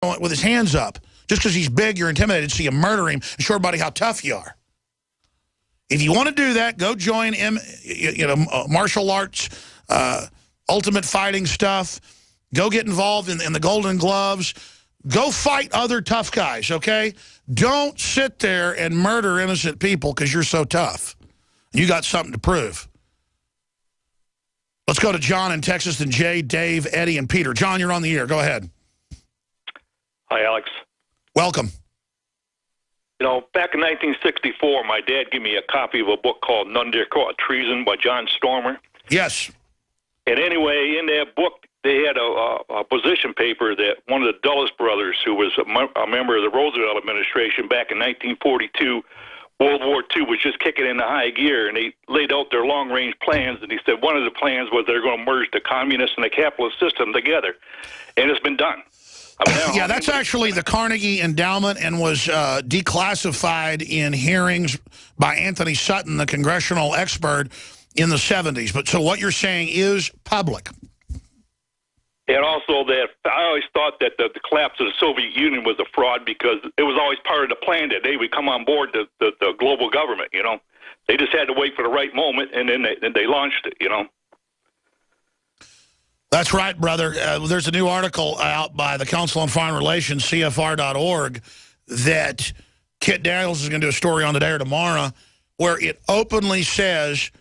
with his hands up. Just because he's big, you're intimidated, so you murder him and show everybody how tough you are. If you want to do that, go join martial arts, ultimate fighting stuff. Go get involved in the Golden Gloves. Go fight other tough guys, okay? Don't sit there and murder innocent people because you're so tough. You got something to prove. Let's go to John in Texas, then Jay, Dave, Eddie, and Peter. John, you're on the air. Go ahead. Hi, Alex. Welcome. You know, back in 1964, my dad gave me a copy of a book called None Dare Call It Treason by John Stormer. Yes. And anyway, in that book, they had a position paper that one of the Dulles brothers, who was a member of the Roosevelt administration back in 1942, World War II was just kicking into high gear, and they laid out their long-range plans, and he said one of the plans was they're going to merge the communist and the capitalist system together, and it's been done. Yeah, that's actually the Carnegie Endowment and was declassified in hearings by Anthony Sutton, the congressional expert, in the 70s. But so what you're saying is public. And also that I always thought that the collapse of the Soviet Union was a fraud because it was always part of the plan that they would come on board the global government, you know. They just had to wait for the right moment, and then they launched it, you know. That's right, brother. There's a new article out by the Council on Foreign Relations, CFR.org, that Kit Daniels is going to do a story on today or tomorrow, where it openly says,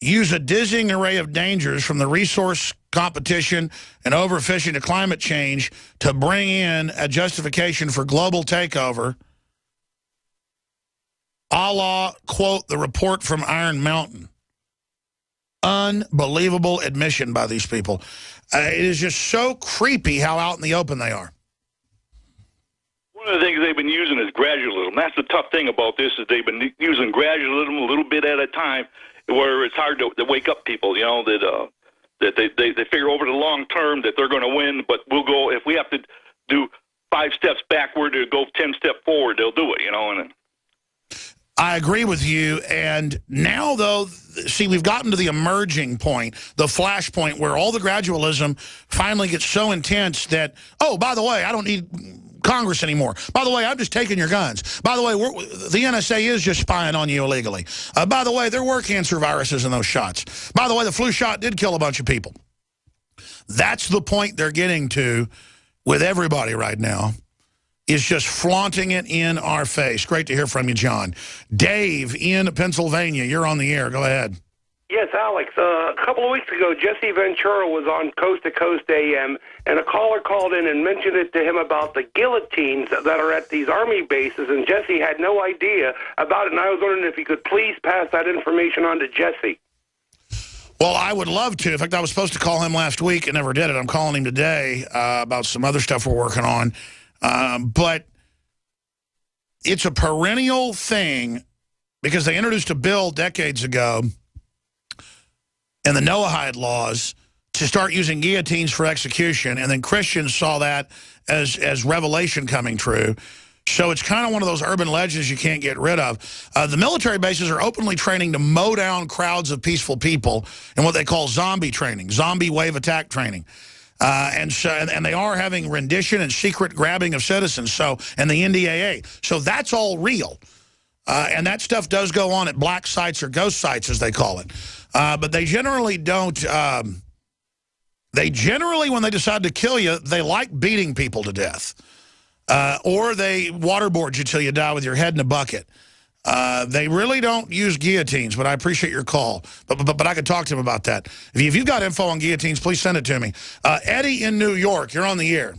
use a dizzying array of dangers from the resource competition and overfishing to climate change to bring in a justification for global takeover, a la, quote, the report from Iron Mountain. Unbelievable admission by these people. It is just so creepy how out in the open they are. One of the things they've been using is gradualism. That's the tough thing about this, is they've been using gradualism a little bit at a time, where it's hard to wake up people, you know, that they figure over the long term that they're going to win, but we'll go, if we have to do 5 steps backward to go 10 steps forward, they'll do it, you know. And I agree with you, and now, though, see, we've gotten to the emerging point, the flash point, where all the gradualism finally gets so intense that, oh, by the way, I don't need Congress anymore. By the way, I'm just taking your guns. By the way, the NSA is just spying on you illegally. By the way, there were cancer viruses in those shots. By the way, the flu shot did kill a bunch of people. That's the point they're getting to with everybody right now, is just flaunting it in our face. Great to hear from you, John. Dave in Pennsylvania, you're on the air. Go ahead. Yes, Alex. A couple of weeks ago, Jesse Ventura was on Coast to Coast AM, and a caller called in and mentioned it to him about the guillotines that are at these Army bases, and Jesse had no idea about it, and I was wondering if he could please pass that information on to Jesse. Well, I would love to. In fact, I was supposed to call him last week and never did it. I'm calling him today about some other stuff we're working on. But it's a perennial thing because they introduced a bill decades ago in the Noahide laws to start using guillotines for execution, and then Christians saw that as revelation coming true. So it's kind of one of those urban legends you can't get rid of. The military bases are openly training to mow down crowds of peaceful people in what they call zombie training, zombie wave attack training. And they are having rendition and secret grabbing of citizens, and the NDAA. So that's all real. And that stuff does go on at black sites or ghost sites, as they call it. But they generally don't. When they decide to kill you, they like beating people to death. Or they waterboard you till you die with your head in a bucket. They really don't use guillotines, but I appreciate your call. But I could talk to him about that. If you've got info on guillotines, please send it to me. Eddie in New York, you're on the air.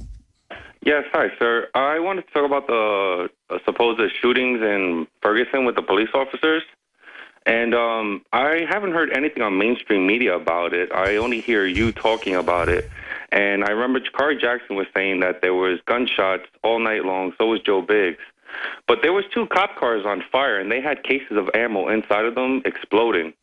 Yes, hi, sir. I wanted to talk about the supposed shootings in Ferguson with the police officers. And I haven't heard anything on mainstream media about it. I only hear you talking about it. And I remember Jakari Jackson was saying that there was gunshots all night long. So was Joe Biggs. But there was 2 cop cars on fire, and they had cases of ammo inside of them exploding.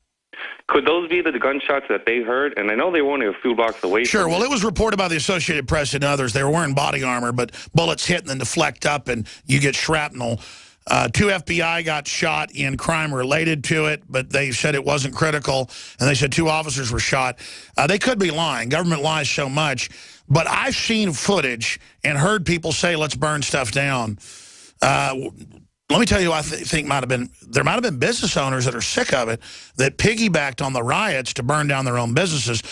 Could those be the gunshots that they heard? And I know they were only a few blocks away. Sure. Well, it was reported by the Associated Press and others. They were wearing body armor, but bullets hit and then deflect up, and you get shrapnel. 2 FBI got shot in crime related to it, but they said it wasn't critical, and they said 2 officers were shot. They could be lying. Government lies so much. But I've seen footage and heard people say, let's burn stuff down. Let me tell you who I think might have been, there might have been business owners that are sick of it that piggybacked on the riots to burn down their own businesses.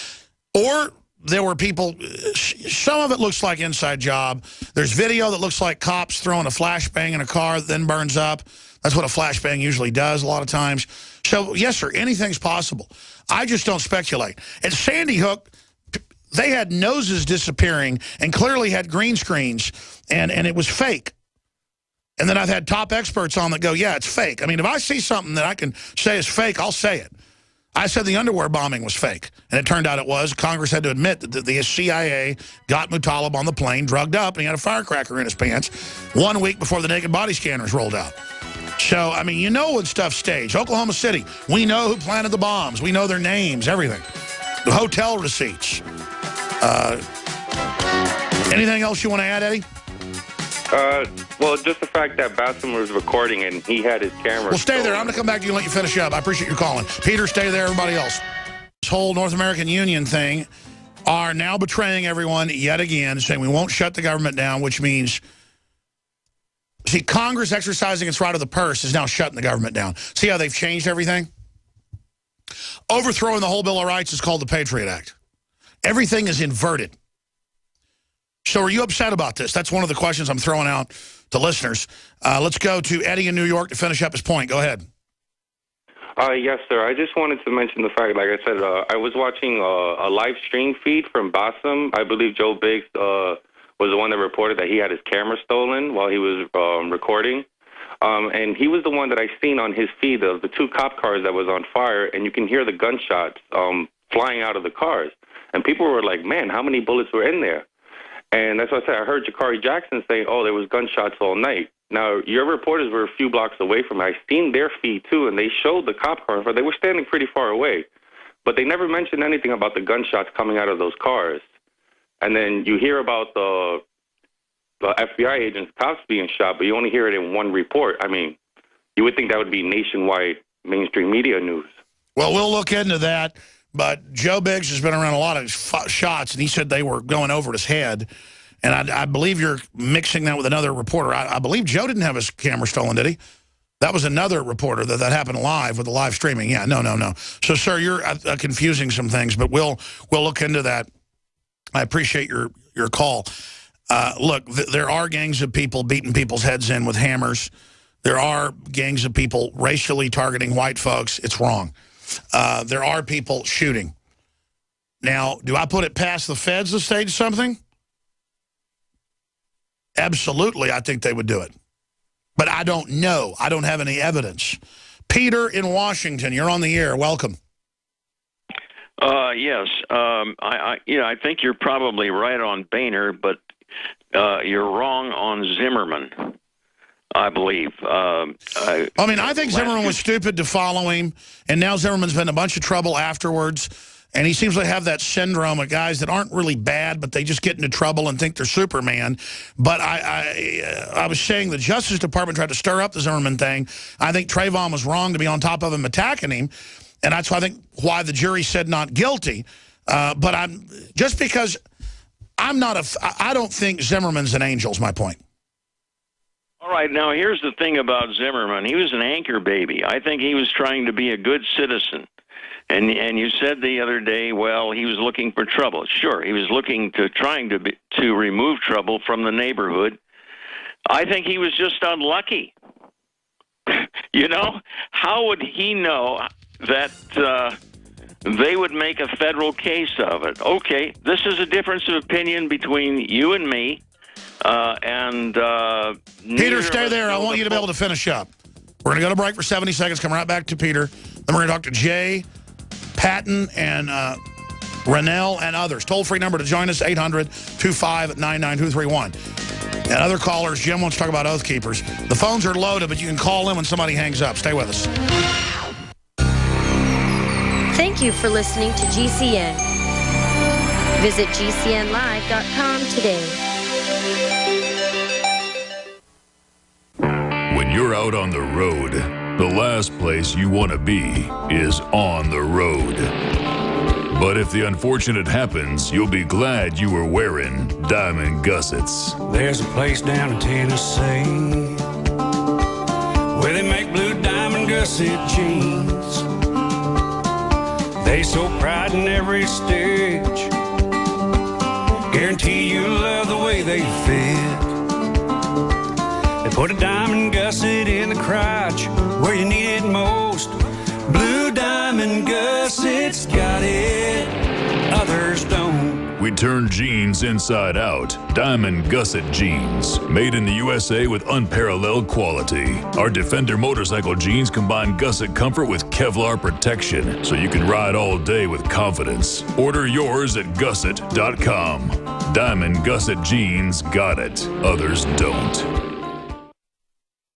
Or there were people, some of it looks like inside job. There's video that looks like cops throwing a flashbang in a car that then burns up. That's what a flashbang usually does a lot of times. So, yes, sir, anything's possible. I just don't speculate. At Sandy Hook, they had noses disappearing and clearly had green screens, and it was fake. And then I've had top experts on that go, yeah, it's fake. I mean, if I see something that I can say is fake, I'll say it. I said the underwear bombing was fake, and it turned out it was. Congress had to admit that the CIA got Muttalib on the plane, drugged up, and he had a firecracker in his pants 1 week before the naked body scanners rolled out. So, I mean, you know when stuff's staged. Oklahoma City, we know who planted the bombs. We know their names, everything. The hotel receipts. Anything else you want to add, Eddie? Well, just the fact that Bassam was recording and he had his camera. Well, stay there. I'm going to come back to you and let you finish up. I appreciate you calling. Peter, stay there. Everybody else. This whole North American Union thing are now betraying everyone yet again, saying we won't shut the government down, which means, see, Congress exercising its right of the purse is now shutting the government down. See how they've changed everything? Overthrowing the whole Bill of Rights is called the Patriot Act. Everything is inverted. So are you upset about this? That's one of the questions I'm throwing out to listeners. Let's go to Eddie in New York to finish up his point. Go ahead. Yes, sir. I just wanted to mention the fact, like I said, I was watching a live stream feed from Bassam. I believe Joe Biggs was the one that reported that he had his camera stolen while he was recording. And he was the one that I seen on his feed of the 2 cop cars that was on fire, and you can hear the gunshots flying out of the cars. And people were like, man, how many bullets were in there? And that's what I said. I heard Jakari Jackson saying, oh, there was gunshots all night. Now, your reporters were a few blocks away from me. I seen their feed, too, and they showed the cop car. They were standing pretty far away. But they never mentioned anything about the gunshots coming out of those cars. And then you hear about the FBI agents, cops being shot, but you only hear it in one report. I mean, you would think that would be nationwide mainstream media news. Well, we'll look into that. But Joe Biggs has been around a lot of shots, and he said they were going over his head. And I believe you're mixing that with another reporter. I believe Joe didn't have his camera stolen, did he? That was another reporter that happened live with the live streaming. Yeah, no. So, sir, you're confusing some things, but we'll look into that. I appreciate your call. Look, there are gangs of people beating people's heads in with hammers. There are gangs of people racially targeting white folks. It's wrong. There are people shooting. Now, do I put it past the feds to stage something? Absolutely, I think they would do it. But I don't know. I don't have any evidence. Peter in Washington, you're on the air. Welcome. Yes. I think you're probably right on Boehner, but you're wrong on Zimmerman, I believe. I think Zimmerman was stupid to follow him, and now Zimmerman's been in a bunch of trouble afterwards, and he seems to have that syndrome of guys that aren't really bad, but they just get into trouble and think they're Superman. But I was saying the Justice Department tried to stir up the Zimmerman thing. I think Trayvon was wrong to be on top of him attacking him, and that's why I think why the jury said not guilty. But I don't think Zimmerman's an angel is my point. All right, now here's the thing about Zimmerman. He was an anchor baby. I think he was trying to be a good citizen. And you said the other day, well, he was looking for trouble. Sure, he was trying to remove trouble from the neighborhood. I think he was just unlucky. How would he know that they would make a federal case of it? Okay, this is a difference of opinion between you and me. Peter, stay there. I want you to be able to finish up. We're going to go to break for 70 seconds. Come right back to Peter. Then we're going to talk to Jay, Patton, and Rennell, and others. Toll-free number to join us, 800-259-9231. And other callers, Jim wants to talk about Oath Keepers. The phones are loaded, but you can call in when somebody hangs up. Stay with us. Thank you for listening to GCN. Visit GCNlive.com today. you're out on the road, the last place you want to be is on the road. But if the unfortunate happens, you'll be glad you were wearing diamond gussets. There's a place down in Tennessee where they make blue diamond gusset jeans. They so pride in every stitch, guarantee you'll love the way they fit. They put a diamond gusset in the crotch where you need it most. Blue diamond gussets got it, others don't. We turn jeans inside out. Diamond gusset jeans. Made in the USA with unparalleled quality. Our Defender motorcycle jeans combine gusset comfort with Kevlar protection, so you can ride all day with confidence. Order yours at gusset.com. Diamond gusset jeans got it, others don't.